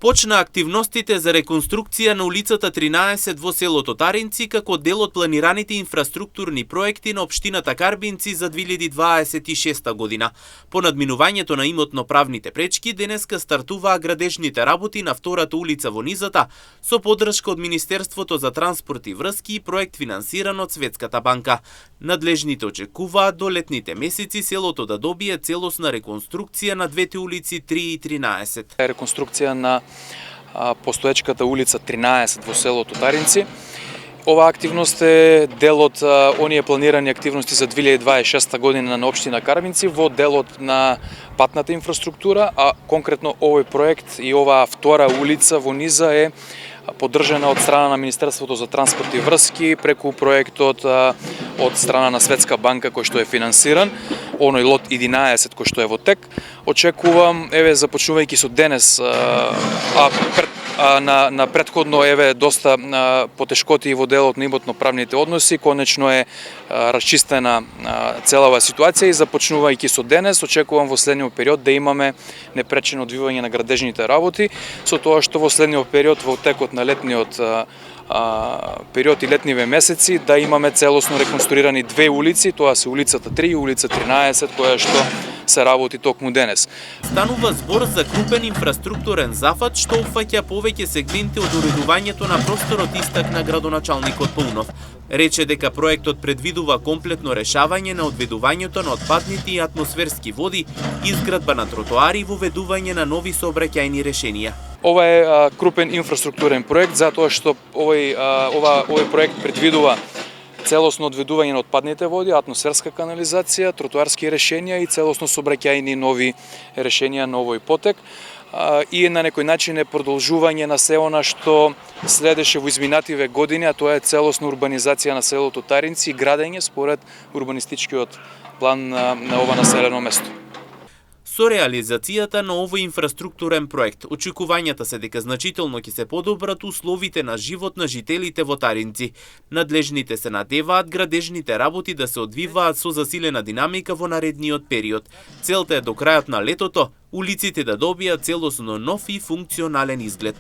Почна активностите за реконструкција на улицата 13 во селото Таринци како дел од планираните инфраструктурни проекти на општината Карбинци за 2026 година. По надминувањето на имотно-правните пречки, денеска стартуваа градежните работи на втората улица во низата со поддршка од Министерството за транспорт и врски и проект финансиран од Светската банка. Надлежните очекуваат до летните месеци селото да добие целосна реконструкција на двете улици 3 и 13. Реконструкција на постоечката улица 13 во селото Таринци. Ова активност е дел од оние планирани активности за 2026 година на општина Карбинци во делот на патната инфраструктура, а конкретно овој проект и оваа втора улица во низа е поддржана од страна на Министерството за транспорт и врски преку проектот од страна на Светска банка кој што е финансиран, оној лот 11 кој што е во тек. Очекувам, започнувајќи со денес, на претходно доста потешкоти во делот на имотно-правните односи, конечно е расчистена целава ситуација и започнувајќи со денес, очекувам во следниот период да имаме непречено одвивање на градежните работи, со тоа што во следниот период, во текот на летниот период и летниве месеци, да имаме целосно реконструирани две улици, тоа се улицата 3 и улица 13, која што се работи токму денес. Станува збор за крупен инфраструктурен зафат што опфаќа повеќе сегменти од уредувањето на просторот, истакна градоначалникот Паунов. Рече дека проектот предвидува комплетно решавање на одведувањето на отпадните и атмосферски води, изградба на тротоари и воведување на нови сообраќајни решенија. Ова е крупен инфраструктурен проект затоа што овој проект предвидува целосно одведување на отпадните води, атмосферска канализација, тротоарски решенија и целосно сообраќајни нови решенија на овој потек. И на некој начин е продолжување на се она што следеше во изминативе години, а тоа е целосна урбанизација на селото Таринци и градење според урбанистичкиот план на ова населено место. Со реализацијата на овој инфраструктурен проект, очекувањата се дека значително ќе се подобрат условите на живот на жителите во Таринци. Надлежните се надеваат градежните работи да се одвиваат со засилена динамика во наредниот период. Целта е до крајот на летото улиците да добијат целосно нов и функционален изглед.